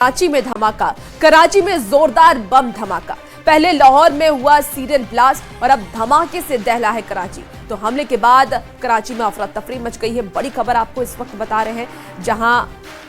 कराची में धमाका, कराची में जोरदार बम धमाका। पहले लाहौर में हुआ सीरियल ब्लास्ट और अब धमाके से दहला है कराची। तो हमले के बाद कराची में अफरा तफरी मच गई है। बड़ी खबर आपको इस वक्त बता रहे हैं, जहां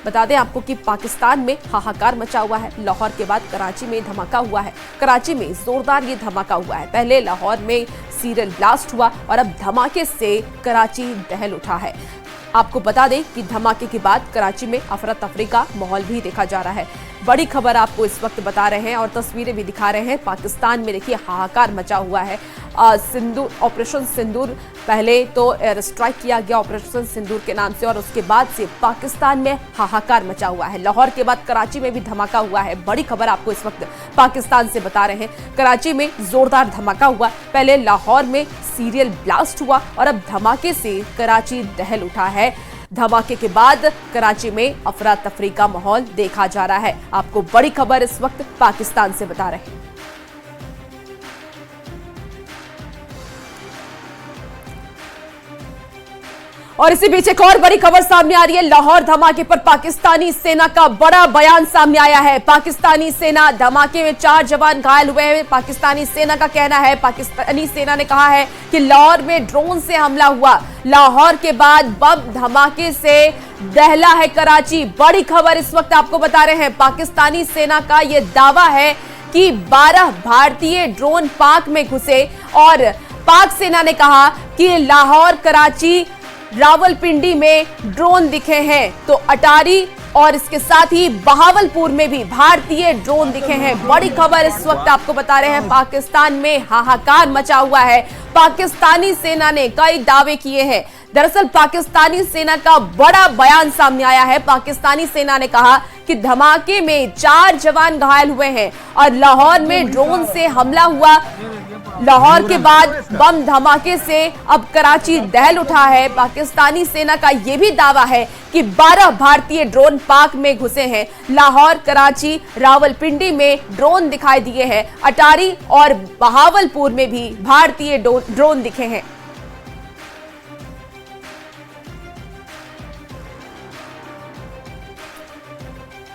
बता दें आपको कि पाकिस्तान में हाहाकार मचा हुआ है। लाहौर के बाद कराची में धमाका हुआ है। कराची में जोरदार ये धमाका हुआ है। पहले लाहौर में सीरियल ब्लास्ट हुआ और अब धमाके से कराची दहल उठा है। आपको बता दें कि धमाके के बाद कराची में अफरा तफरी का माहौल भी देखा जा रहा है। बड़ी खबर आपको इस वक्त बता रहे हैं और तस्वीरें भी दिखा रहे हैं। पाकिस्तान में देखिए हाहाकार मचा हुआ है। सिंदूर, ऑपरेशन सिंदूर, पहले तो एयर स्ट्राइक किया गया ऑपरेशन सिंदूर के नाम से और उसके बाद से पाकिस्तान में हाहाकार मचा हुआ है। लाहौर के बाद कराची में भी धमाका हुआ है। बड़ी खबर आपको इस वक्त पाकिस्तान से बता रहे हैं। कराची में जोरदार धमाका हुआ, पहले लाहौर में सीरियल ब्लास्ट हुआ और अब धमाके से कराची दहल उठा है। धमाके के बाद कराची में अफरा तफरी का माहौल देखा जा रहा है। आपको बड़ी खबर इस वक्त पाकिस्तान से बता रहे हैं। और इसी बीच एक और बड़ी खबर सामने आ रही है। लाहौर धमाके पर पाकिस्तानी सेना का बड़ा बयान सामने आया है। पाकिस्तानी सेना धमाके में 4 जवान घायल हुए हैं। पाकिस्तानी सेना का कहना है, पाकिस्तानी सेना ने कहा है कि लाहौर में ड्रोन से हमला हुआ। लाहौर के बाद बम धमाके से दहला है कराची। बड़ी खबर इस वक्त आपको बता रहे हैं। पाकिस्तानी सेना का यह दावा है कि 12 भारतीय ड्रोन पाक में घुसे और पाक सेना ने कहा कि लाहौर, कराची, रावलपिंडी में ड्रोन दिखे हैं। तो अटारी और इसके साथ ही बहावलपुर में भी भारतीय ड्रोन दिखे हैं। बड़ी खबर इस वक्त आपको बता रहे हैं। पाकिस्तान में हाहाकार मचा हुआ है। पाकिस्तानी सेना ने कई दावे किए हैं। दरअसल पाकिस्तानी सेना का बड़ा बयान सामने आया है। पाकिस्तानी सेना ने कहा कि धमाके में 4 जवान घायल हुए हैं और लाहौर में ड्रोन से हमला हुआ। लाहौर के बाद बम धमाके से अब कराची दहल उठा है। पाकिस्तानी सेना का यह भी दावा है कि 12 भारतीय ड्रोन पाक में घुसे हैं। लाहौर, कराची, रावलपिंडी में ड्रोन दिखाई दिए हैं। अटारी और बहावलपुर में भी भारतीय ड्रोन दिखे हैं।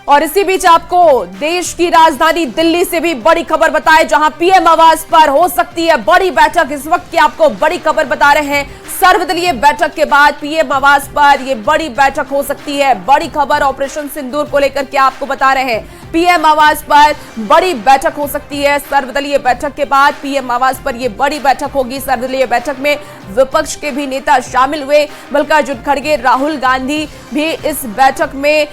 और इसी बीच आपको देश की राजधानी दिल्ली से भी बड़ी खबर बताए, जहां पीएम आवास पर हो सकती है बड़ी बैठक। इस वक्त की आपको बड़ी खबर बता रहे हैं। सर्वदलीय बैठक के बाद पीएम आवास पर यह बड़ी बैठक हो सकती है। बड़ी खबर ऑपरेशन सिंदूर को लेकर के आपको बता रहे हैं। पीएम आवास पर बड़ी बैठक हो सकती है। सर्वदलीय बैठक के बाद पीएम आवास पर यह बड़ी बैठक होगी। सर्वदलीय बैठक में विपक्ष के भी नेता शामिल हुए। मल्लिकार्जुन खड़गे, राहुल गांधी भी इस बैठक में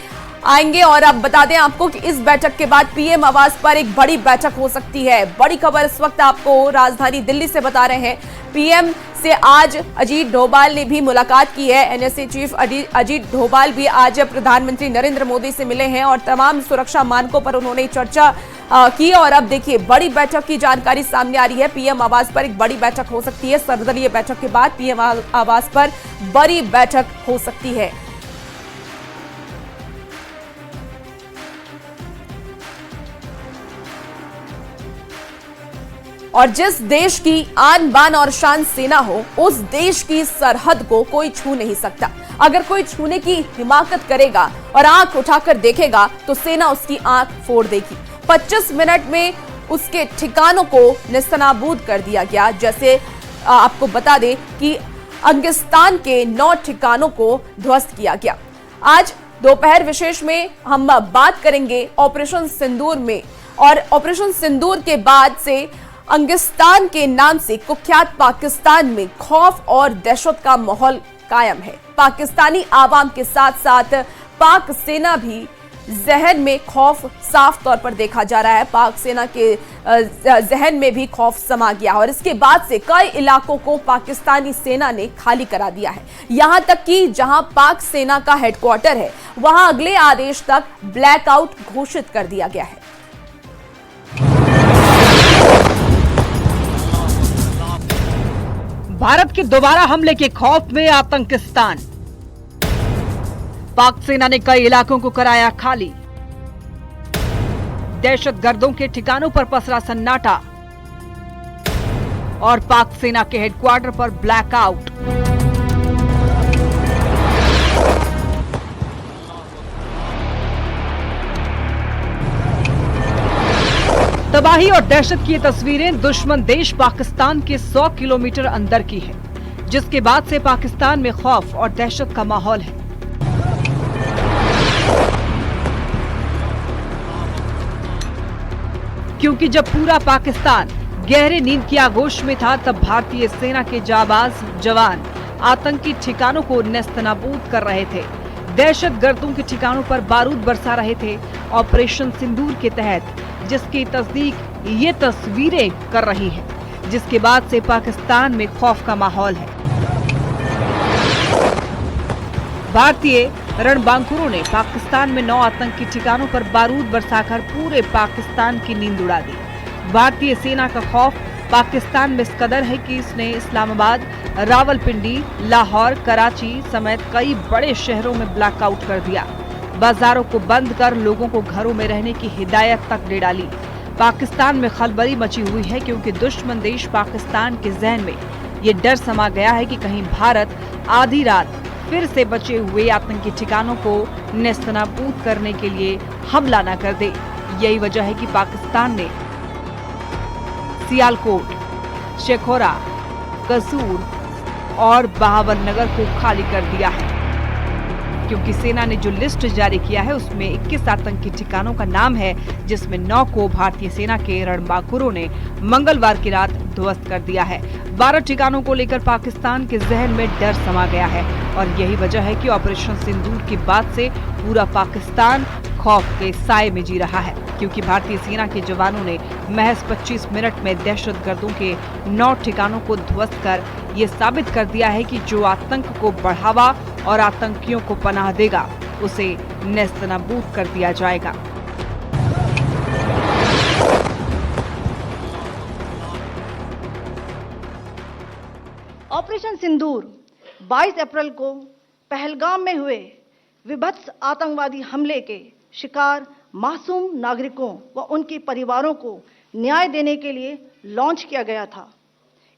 आएंगे। और अब बता दें आपको कि इस बैठक के बाद पीएम आवास पर एक बड़ी बैठक हो सकती है। बड़ी खबर इस वक्त आपको राजधानी दिल्ली से बता रहे हैं। पीएम से आज अजीत डोभाल ने भी मुलाकात की है। एनएसए चीफ अजीत डोभाल भी आज प्रधानमंत्री नरेंद्र मोदी से मिले हैं और तमाम सुरक्षा मानकों पर उन्होंने चर्चा की। और अब देखिए बड़ी बैठक की जानकारी सामने आ रही है। पीएम आवास पर एक बड़ी बैठक हो सकती है। सर्वदलीय बैठक के बाद पीएम आवास पर बड़ी बैठक हो सकती है। और जिस देश की आन बान और शान सेना हो, उस देश की सरहद को कोई छू नहीं सकता। अगर कोई छूने की हिमाकत करेगा और आंख उठाकर देखेगा तो सेना उसकी आंख फोड़ देगी। 25 मिनट में उसके ठिकानों को नेस्तनाबूद कर दिया गया। जैसे आपको बता दें कि अंगिस्तान के 9 ठिकानों को ध्वस्त किया गया। आज दोपहर विशेष में हम बात करेंगे ऑपरेशन सिंदूर में। और ऑपरेशन सिंदूर के बाद से अंगिस्तान के नाम से कुख्यात पाकिस्तान में खौफ और दहशत का माहौल कायम है। पाकिस्तानी आवाम के साथ साथ पाक सेना भी जहन में खौफ साफ तौर पर देखा जा रहा है। पाक सेना के जहन में भी खौफ समा गया और इसके बाद से कई इलाकों को पाकिस्तानी सेना ने खाली करा दिया है। यहां तक कि जहां पाक सेना का हेडक्वार्टर है, वहां अगले आदेश तक ब्लैकआउट घोषित कर दिया गया है। भारत के दोबारा हमले के खौफ में आतंकिस्तान। पाक सेना ने कई इलाकों को कराया खाली। दहशतगर्दों के ठिकानों पर पसरा सन्नाटा और पाक सेना के हेडक्वार्टर पर ब्लैकआउट। तबाही और दहशत की ये तस्वीरें दुश्मन देश पाकिस्तान के 100 किलोमीटर अंदर की है, जिसके बाद से पाकिस्तान में खौफ और दहशत का माहौल है। क्योंकि जब पूरा पाकिस्तान गहरे नींद की आगोश में था, तब भारतीय सेना के जाबाज जवान आतंकी ठिकानों को नेस्तनाबूद कर रहे थे, दहशत गर्दों के ठिकानों पर बारूद बरसा रहे थे। ऑपरेशन सिंदूर के तहत जिसकी तस्दीक ये तस्वीरें कर रही है, जिसके बाद से पाकिस्तान में खौफ का माहौल है। भारतीय रणबांकुरों ने पाकिस्तान में 9 आतंकी ठिकानों पर बारूद बरसाकर पूरे पाकिस्तान की नींद उड़ा दी। भारतीय सेना का खौफ पाकिस्तान में इस कदर है कि इसने इस्लामाबाद, रावलपिंडी, लाहौर, कराची समेत कई बड़े शहरों में ब्लैकआउट कर दिया। बाजारों को बंद कर लोगों को घरों में रहने की हिदायत तक दे डाली। पाकिस्तान में खलबली मची हुई है, क्योंकि दुश्मन देश पाकिस्तान के जहन में ये डर समा गया है कि कहीं भारत आधी रात फिर से बचे हुए आतंकी ठिकानों को नेस्तनाबूद करने के लिए हमला न कर दे। यही वजह है कि पाकिस्तान ने सियालकोट, शेखोरा, कसूर और बहावलनगर को खाली कर दिया है, क्योंकि सेना ने जो लिस्ट जारी किया है उसमें 21 आतंकी ठिकानों का नाम है, जिसमें 9 को भारतीय सेना के रणबांकुरों ने मंगलवार की रात ध्वस्त कर दिया है। 12 ठिकानों को लेकर पाकिस्तान के जहन में डर समा गया है और यही वजह है कि ऑपरेशन सिंदूर के बाद से पूरा पाकिस्तान खौफ के साए में जी रहा है, क्योंकि भारतीय सेना के जवानों ने महज 25 मिनट में दहशतगर्दों के 9 ठिकानों को ध्वस्त कर ये साबित कर दिया है कि जो आतंक को बढ़ावा और आतंकियों को पनाह देगा, उसे नेस्तनाबूद कर दिया जाएगा। ऑपरेशन सिंदूर 22 अप्रैल को पहलगाम में हुए विभत्स आतंकवादी हमले के शिकार मासूम नागरिकों व उनके परिवारों को न्याय देने के लिए लॉन्च किया गया था।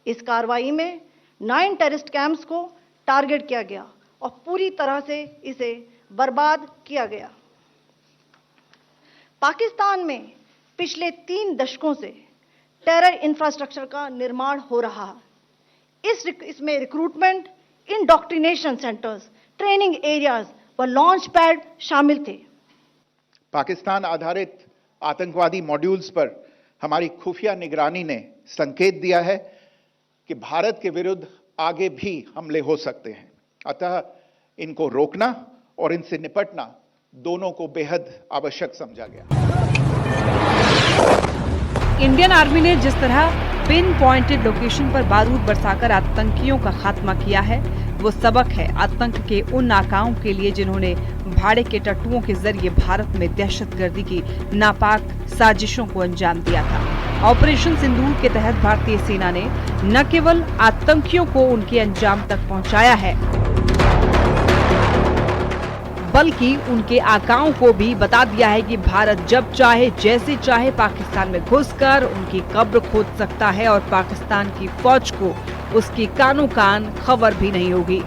इस कार्रवाई में 9 टेररिस्ट कैंप्स को टारगेट किया गया और पूरी तरह से इसे बर्बाद किया गया। पाकिस्तान में पिछले 3 दशकों से टेरर इंफ्रास्ट्रक्चर का निर्माण हो रहा है। इसमें recruitment, indoctrination centres, training areas व लॉन्च पैड शामिल थे। पाकिस्तान आधारित आतंकवादी मॉड्यूल्स पर हमारी खुफिया निगरानी ने संकेत दिया है कि भारत के विरुद्ध आगे भी हमले हो सकते हैं, अतः इनको रोकना और इनसे निपटना दोनों को बेहद आवश्यक समझा गया। इंडियन आर्मी ने जिस तरह पिन पॉइंटेड लोकेशन पर बारूद बरसाकर आतंकियों का खात्मा किया है, वो सबक है आतंक के उन नाकाओं के लिए जिन्होंने भाड़े के टट्टुओं के जरिए भारत में दहशतगर्दी की नापाक साजिशों को अंजाम दिया था। ऑपरेशन सिंदूर के तहत भारतीय सेना ने न केवल आतंकियों को उनके अंजाम तक पहुंचाया है, बल्कि उनके आकाओं को भी बता दिया है कि भारत जब चाहे जैसे चाहे पाकिस्तान में घुसकर उनकी कब्र खोद सकता है और पाकिस्तान की फौज को उसकी कानो कान खबर भी नहीं होगी।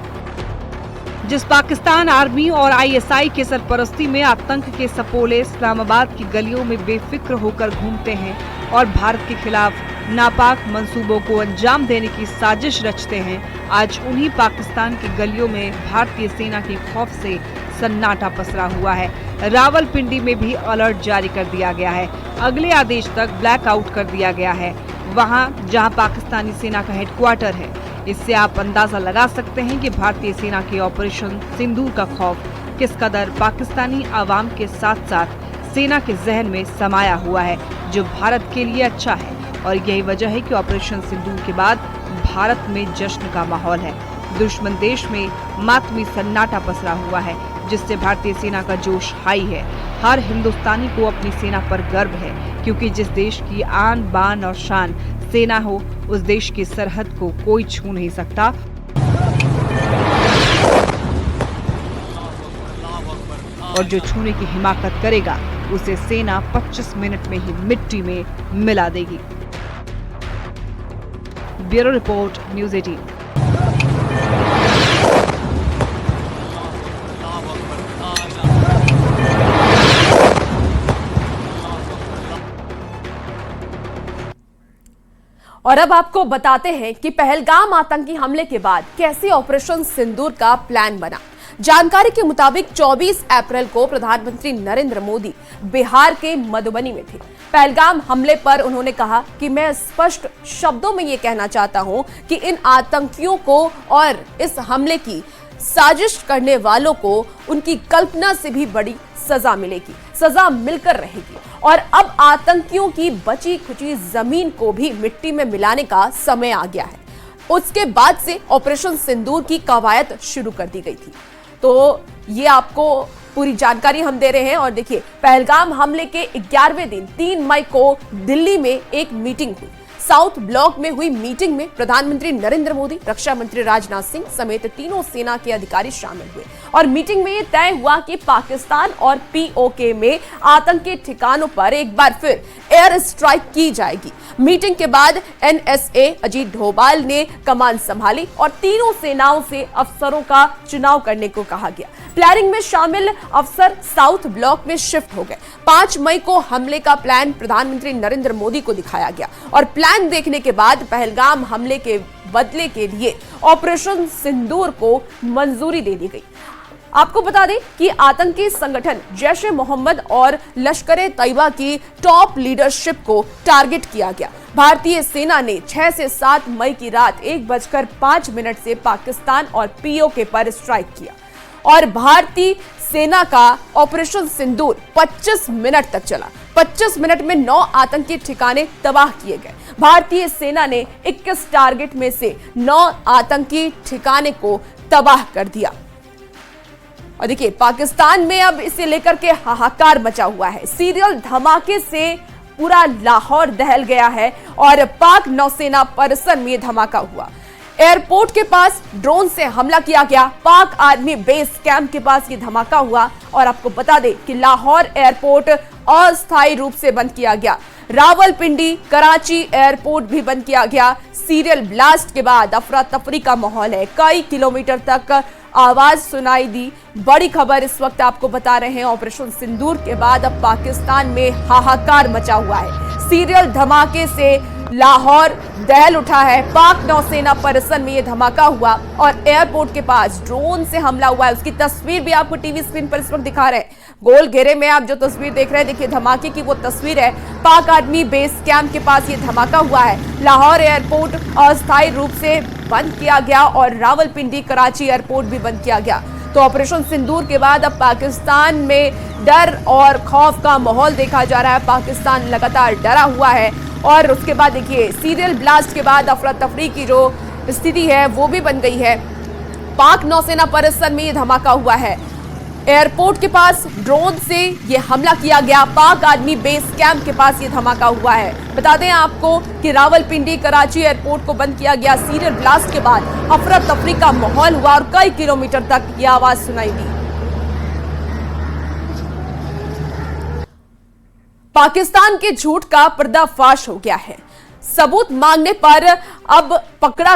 जिस पाकिस्तान आर्मी और आईएसआई के सरपरस्ती में आतंक के सपोले इस्लामाबाद की गलियों में बेफिक्र होकर घूमते हैं और भारत के खिलाफ नापाक मंसूबों को अंजाम देने की साजिश रचते हैं, आज उन्हीं पाकिस्तान की गलियों में भारतीय सेना के खौफ से सन्नाटा पसरा हुआ है। रावलपिंडी में भी अलर्ट जारी कर दिया गया है, अगले आदेश तक ब्लैकआउट कर दिया गया है, वहां जहां पाकिस्तानी सेना का हेडक्वार्टर है। इससे आप अंदाजा लगा सकते हैं कि भारतीय सेना के ऑपरेशन सिंदूर का खौफ किस कदर पाकिस्तानी आवाम के साथ साथ सेना के जहन में समाया हुआ है, जो भारत के लिए अच्छा है। और यही वजह है कि ऑपरेशन सिंदूर के बाद भारत में जश्न का माहौल है। दुश्मन देश में मातमी सन्नाटा पसरा हुआ है, जिससे भारतीय सेना का जोश हाई है। हर हिंदुस्तानी को अपनी सेना पर गर्व है, क्योंकि जिस देश की आन बान और शान सेना हो, उस देश की सरहद को कोई छू नहीं सकता। और जो छूने की हिमाकत करेगा, उसे सेना 25 मिनट में ही मिट्टी में मिला देगी। Bureau report, news 18। और अब आपको बताते हैं कि पहलगाम आतंकी हमले के बाद कैसे ऑपरेशन सिंदूर का प्लान बना। जानकारी के मुताबिक 24 अप्रैल को प्रधानमंत्री नरेंद्र मोदी बिहार के मधुबनी में थे। पहलगाम हमले पर उन्होंने कहा कि मैं स्पष्ट शब्दों में ये कहना चाहता हूं कि इन आतंकियों को और इस हमले की साजिश करने वालों को उनकी कल्पना से भी बड़ी सजा मिलेगी, सजा मिलकर रहेगी। और अब आतंकियों की बची खुची जमीन को भी मिट्टी में मिलाने का समय आ गया है। उसके बाद से ऑपरेशन सिंदूर की कवायद शुरू कर दी गई थी। तो ये आपको पूरी जानकारी हम दे रहे हैं। और देखिए, पहलगाम हमले के 11वें दिन 3 मई को दिल्ली में एक मीटिंग हुई। साउथ ब्लॉक में हुई मीटिंग में प्रधानमंत्री नरेंद्र मोदी, रक्षा मंत्री राजनाथ सिंह समेत तीनों सेना के अधिकारी शामिल हुए। और मीटिंग में ये तय हुआ कि पाकिस्तान और पीओके में आतंकी ठिकानों पर एक बार फिर एयर स्ट्राइक की जाएगी। मीटिंग के बाद एनएसए अजीत डोभाल ने कमान संभाली और तीनों सेनाओं से अफसरों का चुनाव करने को कहा गया। प्लानिंग में शामिल अफसर साउथ ब्लॉक में शिफ्ट हो गए। 5 मई को हमले का प्लान प्रधानमंत्री नरेंद्र मोदी को दिखाया गया और प्लान देखने के बाद पहलगाम हमले के बदले के लिए ऑपरेशन सिंदूर को मंजूरी दे दी गई। आपको बता दें कि आतंकी संगठन जैश ए मोहम्मद और लश्कर ए तैयबा की टॉप लीडरशिप को टारगेट किया गया। भारतीय सेना ने 6 से 7 मई की रात 1:05 से पाकिस्तान और पीओके पर स्ट्राइक किया और भारतीय सेना का ऑपरेशन सिंदूर 25 मिनट तक चला। 25 मिनट में 9 आतंकी ठिकाने तबाह किए गए। भारतीय सेना ने 21 टारगेट में से 9 आतंकी ठिकाने को तबाह कर दिया। और देखिए, पाकिस्तान में अब इसे लेकर के हाहाकार मचा हुआ है। सीरियल धमाके से पूरा लाहौर दहल गया है और पाक नौसेना परिसर में धमाका हुआ। एयरपोर्ट के पास ड्रोन से हमला किया गया। पाक आर्मी बेस कैंप के पास ये धमाका हुआ। और आपको बता दें कि लाहौर एयरपोर्ट अस्थायी रूप से बंद किया गया। रावलपिंडी, कराची एयरपोर्ट भी बंद किया गया। सीरियल ब्लास्ट के बाद अफरा तफरी का माहौल है। कई किलोमीटर तक आवाज सुनाई दी। बड़ी खबर इस वक्त आपको बता रहे हैं, ऑपरेशन सिंदूर के बाद अब पाकिस्तान में हाहाकार मचा हुआ है। सीरियल धमाके से लाहौर दहल उठा है। पाक नौसेना परिसर में यह धमाका हुआ और एयरपोर्ट के पास ड्रोन से हमला हुआ है। उसकी तस्वीर भी आपको टीवी स्क्रीन पर इस वक्त दिखा रहे हैं। गोल घेरे में आप जो तस्वीर देख रहे हैं, देखिए धमाके की वो तस्वीर है। पाक आर्मी बेस कैंप के पास ये धमाका हुआ है। लाहौर एयरपोर्ट अस्थायी रूप से बंद किया गया और रावलपिंडी, कराची एयरपोर्ट भी बंद किया गया। तो ऑपरेशन सिंदूर के बाद अब पाकिस्तान में डर और खौफ का माहौल देखा जा रहा है। पाकिस्तान लगातार डरा हुआ है। और उसके बाद देखिए, सीरियल ब्लास्ट के बाद अफरा तफरी की जो स्थिति है वो भी बन गई है। पाक नौसेना परिसर में ये धमाका हुआ है। एयरपोर्ट के पास ड्रोन से ये हमला किया गया। पाक आर्मी बेस कैंप के पास ये धमाका हुआ है। बता दें आपको कि रावलपिंडी, कराची एयरपोर्ट को बंद किया गया। सीरियल ब्लास्ट के बाद अफरा तफरी का माहौल हुआ और कई किलोमीटर तक ये आवाज सुनाई दी। पाकिस्तान के झूठ का पर्दाफाश हो गया है। सबूत मांगने पर अब पकड़ा